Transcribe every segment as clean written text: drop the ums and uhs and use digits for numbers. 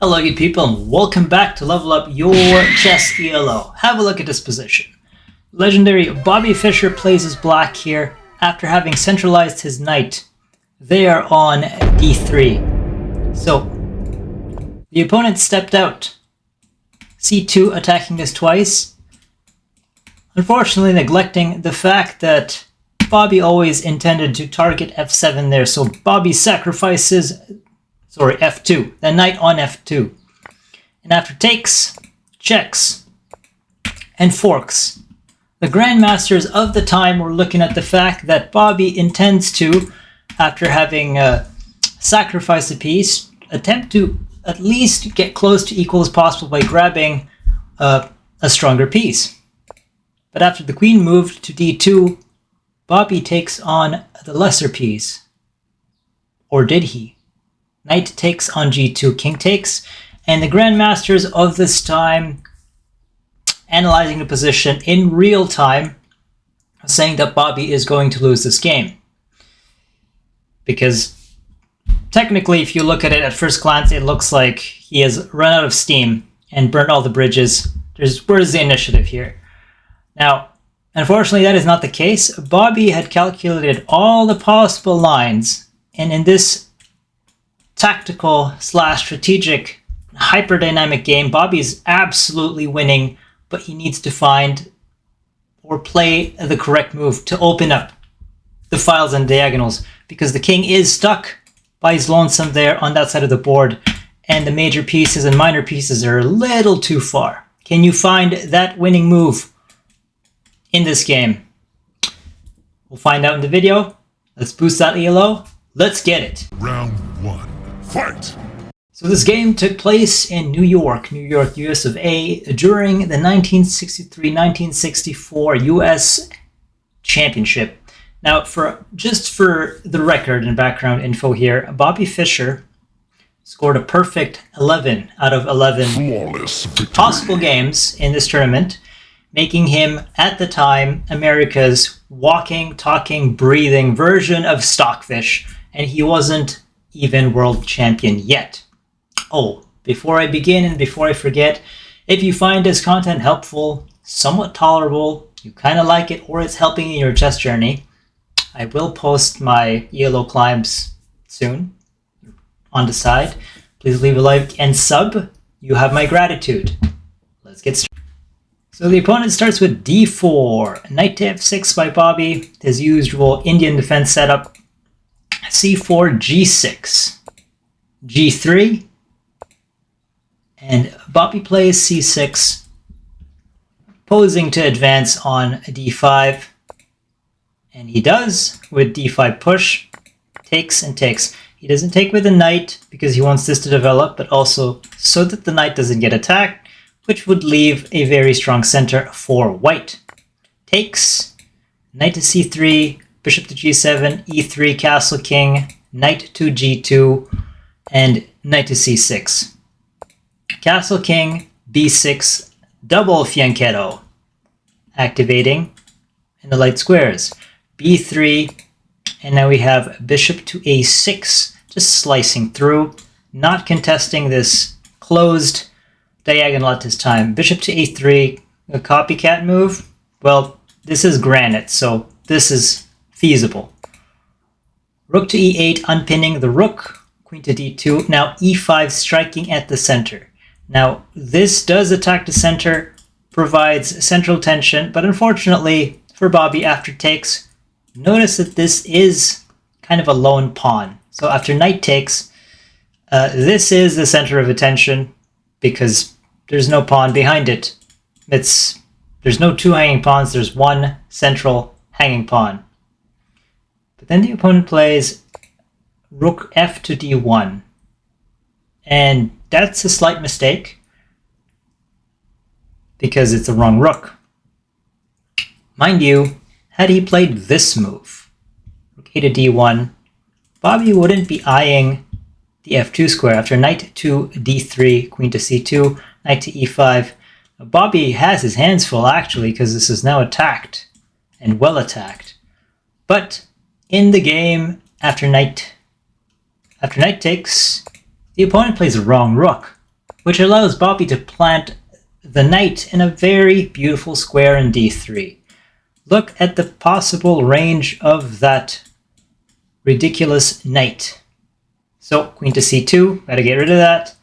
Hello you people and welcome back to Level Up Your Chess ELO. Have a look at this position. Legendary Bobby Fischer plays his black here after having centralized his knight. They are on d3. So, the opponent stepped out. c2 attacking this twice. Unfortunately neglecting the fact that Bobby always intended to target f7 there, so Bobby sacrifices f2, the knight on f2. And after takes, checks, and forks. The grandmasters of the time were looking at the fact that Bobby intends to, after having sacrificed a piece, attempt to at least get close to equal as possible by grabbing a stronger piece. But after the queen moved to d2, Bobby takes on the lesser piece. Or did he? Knight takes on g2, king takes, and the grandmasters of this time, analyzing the position in real time, saying that Bobby is going to lose this game. Because technically, if you look at it at first glance, it looks like he has run out of steam and burned all the bridges. Where's the initiative here? Now, unfortunately, that is not the case. Bobby had calculated all the possible lines, and in this tactical / strategic hyperdynamic game, Bobby is absolutely winning, but he needs to find or play the correct move to open up the files and diagonals, because the king is stuck by his lonesome there on that side of the board, and the major pieces and minor pieces are a little too far. Can you find that winning move in this game? We'll find out in the video. Let's boost that ELO. Let's get it. Round 1. Fight! So this game took place in New York, US of A, during the 1963-1964 US Championship. Now, just for the record and background info here, Bobby Fischer scored a perfect 11 out of 11 Flawless victory. possible games in this tournament, making him, at the time, America's walking, talking, breathing version of Stockfish, and he wasn't even world champion yet. Oh, before I begin and before I forget, if you find this content helpful, somewhat tolerable, you kind of like it, or it's helping in your chess journey, I will post my ELO climbs soon on the side. Please leave a like and sub. You have my gratitude. Let's get started. So the opponent starts with d4, knight to f6 by Bobby, his usual Indian defense setup. c4, g6, g3, and Bobby plays c6, posing to advance on d5, and he does with d5 push, takes and takes. He doesn't take with the knight because he wants this to develop, but also so that the knight doesn't get attacked, which would leave a very strong center for white. Takes, knight to c3, bishop to g7, e3, castle king, knight to g2, and knight to c6. Castle king, b6, double fianchetto, activating in the light squares. b3, and now we have bishop to a6, just slicing through, not contesting this closed diagonal at this time. Bishop to a3, a copycat move. Well, this is granite, so this is feasible. Rook to e8, unpinning the rook. Queen to d2. Now e5, striking at the center. Now this does attack the center, provides central tension, but unfortunately for Bobby, after takes, notice that this is kind of a lone pawn. So after knight takes, this is the center of attention because there's no pawn behind it. There's no two hanging pawns, there's one central hanging pawn. But then the opponent plays rook f to d1, and that's a slight mistake because it's the wrong rook. Mind you, had he played this move, rook a to d1, Bobby wouldn't be eyeing the f2 square after knight to d3, queen to c2, knight to e5. Bobby has his hands full actually, because this is now attacked and well attacked. But in the game, after knight takes, the opponent plays the wrong rook. which allows Bobby to plant the knight in a very beautiful square in d3. Look at the possible range of that ridiculous knight. So queen to c2, gotta get rid of that.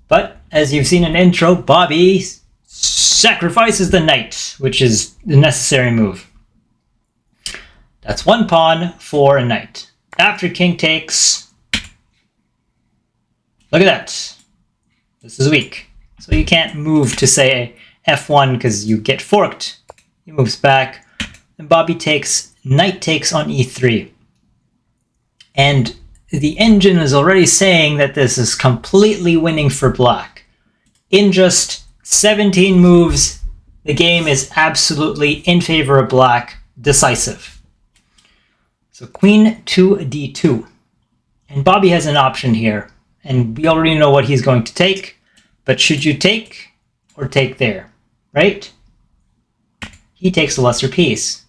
But as you've seen in the intro, Bobby sacrifices the knight, which is the necessary move. That's one pawn for a knight. After king takes, look at that. This is weak. So you can't move to say f1 because you get forked. He moves back, and Bobby takes, knight takes on e3. And the engine is already saying that this is completely winning for black. In just 17 moves, the game is absolutely in favor of black, decisive. So queen to d2. And Bobby has an option here, and we already know what he's going to take, but should you take or take there, right? He takes the lesser piece.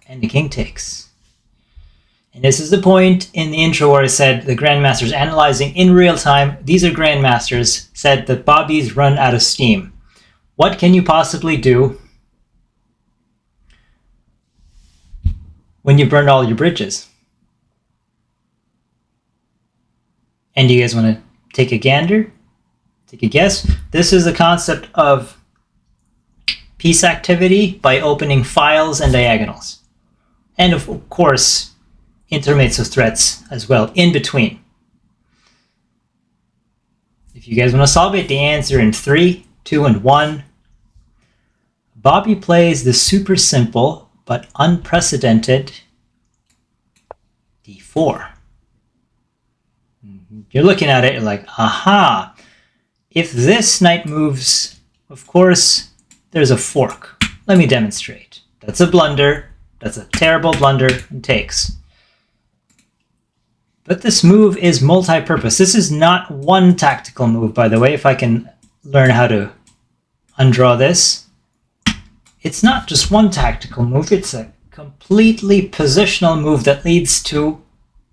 And the king takes. And this is the point in the intro where I said the grandmasters analyzing in real time, these are grandmasters, said that Bobby's run out of steam. What can you possibly do when you burn all your bridges? And do you guys want to take a gander? Take a guess? This is the concept of piece activity by opening files and diagonals. And of course, intermezzo threats as well, in between. If you guys want to solve it, the answer in 3, 2, and 1. Bobby plays the super simple but unprecedented d4. You're looking at it, you're like, aha! If this knight moves, of course, there's a fork. Let me demonstrate. That's a blunder. That's a terrible blunder and takes. But this move is multi-purpose. This is not one tactical move, by the way, if I can learn how to undraw this. It's not just one tactical move, it's a completely positional move that leads to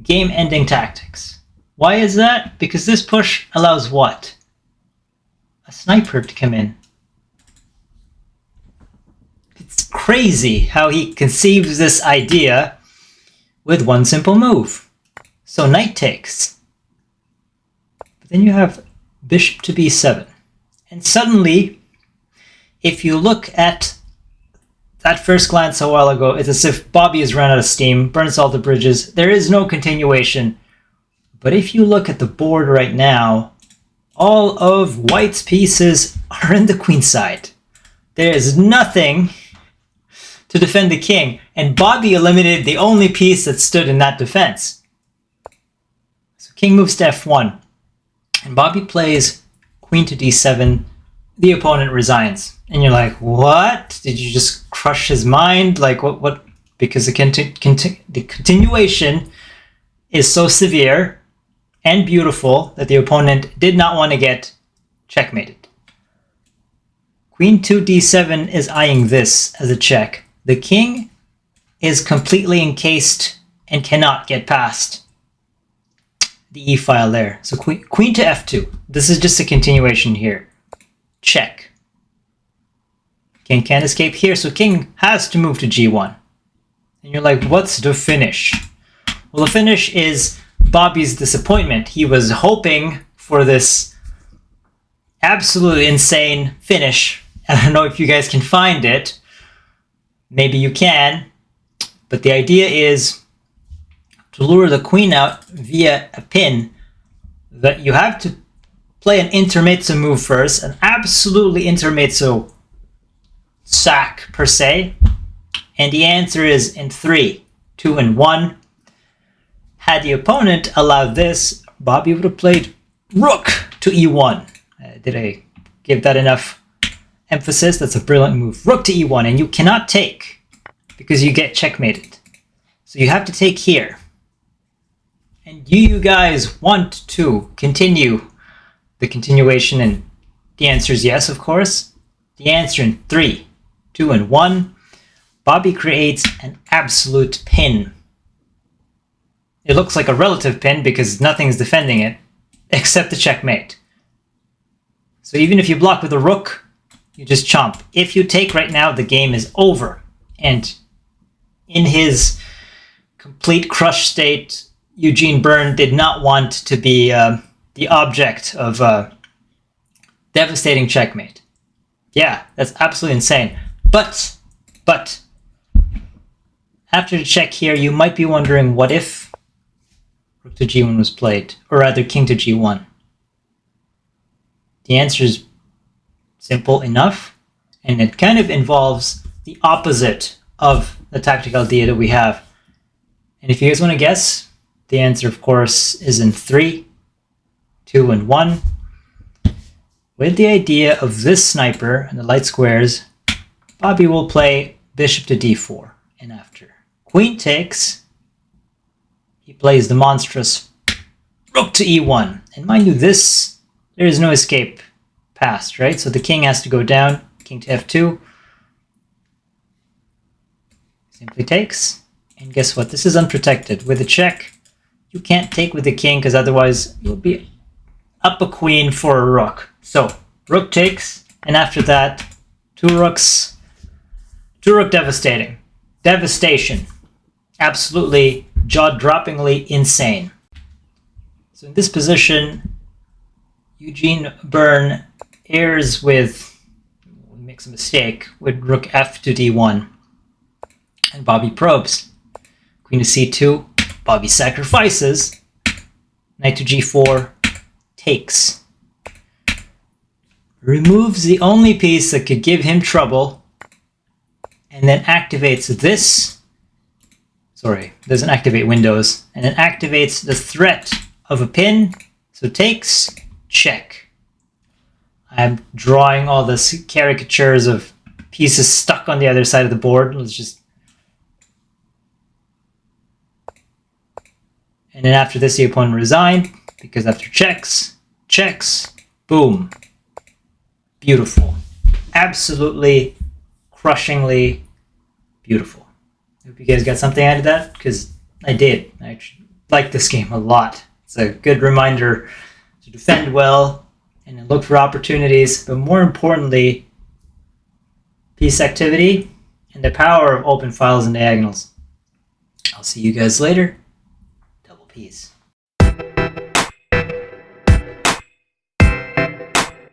game-ending tactics. Why is that? Because this push allows what? A sniper to come in. It's crazy how he conceives this idea with one simple move. So knight takes. But then you have bishop to b7. And suddenly, if you look at that first glance a while ago, it's as if Bobby has run out of steam, burns all the bridges. There is no continuation. But if you look at the board right now, all of white's pieces are in the queen side. There is nothing to defend the king. And Bobby eliminated the only piece that stood in that defense. King moves to f1, and Bobby plays queen to d7. The opponent resigns, and you're like, "What? Did you just crush his mind? Like what? Because the continuation is so severe and beautiful that the opponent did not want to get checkmated." Queen to d7 is eyeing this as a check. The king is completely encased and cannot get past the e-file there. So queen to f2. This is just a continuation here. Check. King can't escape here, so king has to move to g1. And you're like, what's the finish? Well, the finish is Bobby's disappointment. He was hoping for this absolutely insane finish. I don't know if you guys can find it. Maybe you can. But the idea is to lure the queen out via a pin, that you have to play an intermezzo move first, an absolutely intermezzo sack per se, and the answer is in 3, 2, and 1. Had the opponent allowed this, Bobby would have played rook to e1. Did I give that enough emphasis? That's a brilliant move. Rook to e1, and you cannot take because you get checkmated. So you have to take here. And do you guys want to continue the continuation? And the answer is yes, of course. The answer in 3, 2, and 1. Bobby creates an absolute pin. It looks like a relative pin because nothing's defending it. accept the checkmate. So even if you block with a rook, you just chomp. If you take right now, the game is over. And in his complete crush state, Eugene Byrne did not want to be the object of devastating checkmate. Yeah, that's absolutely insane. But, after the check here, you might be wondering, what if rook to g1 was played? Or rather, king to g1? The answer is simple enough, and it kind of involves the opposite of the tactical idea that we have. And if you guys want to guess, the answer, of course, is in 3, 2, and 1. With the idea of this sniper and the light squares, Bobby will play bishop to d4. And after queen takes, he plays the monstrous rook to e1. And mind you, this, there is no escape past, right? So the king has to go down, king to f2. Simply takes. And guess what? This is unprotected. With a check, you can't take with the king, because otherwise you'll be up a queen for a rook. So rook takes, and after that, two rook devastation. Absolutely jaw-droppingly insane. So in this position, Eugene Byrne errs with, makes a mistake, with rook f to d1. And Bobby probes. Queen to c2, Bobby sacrifices. Knight to g4, takes. Removes the only piece that could give him trouble, and then activates this. Sorry, doesn't activate windows. And then activates the threat of a pin. So takes, check. I'm drawing all the caricatures of pieces stuck on the other side of the board. Let's just... And then after this, the opponent resigned, because after checks, boom. Beautiful. Absolutely, crushingly beautiful. Hope you guys got something out of that, because I did. I actually like this game a lot. It's a good reminder to defend well and look for opportunities, but more importantly, piece activity and the power of open files and diagonals. I'll see you guys later. Double peace.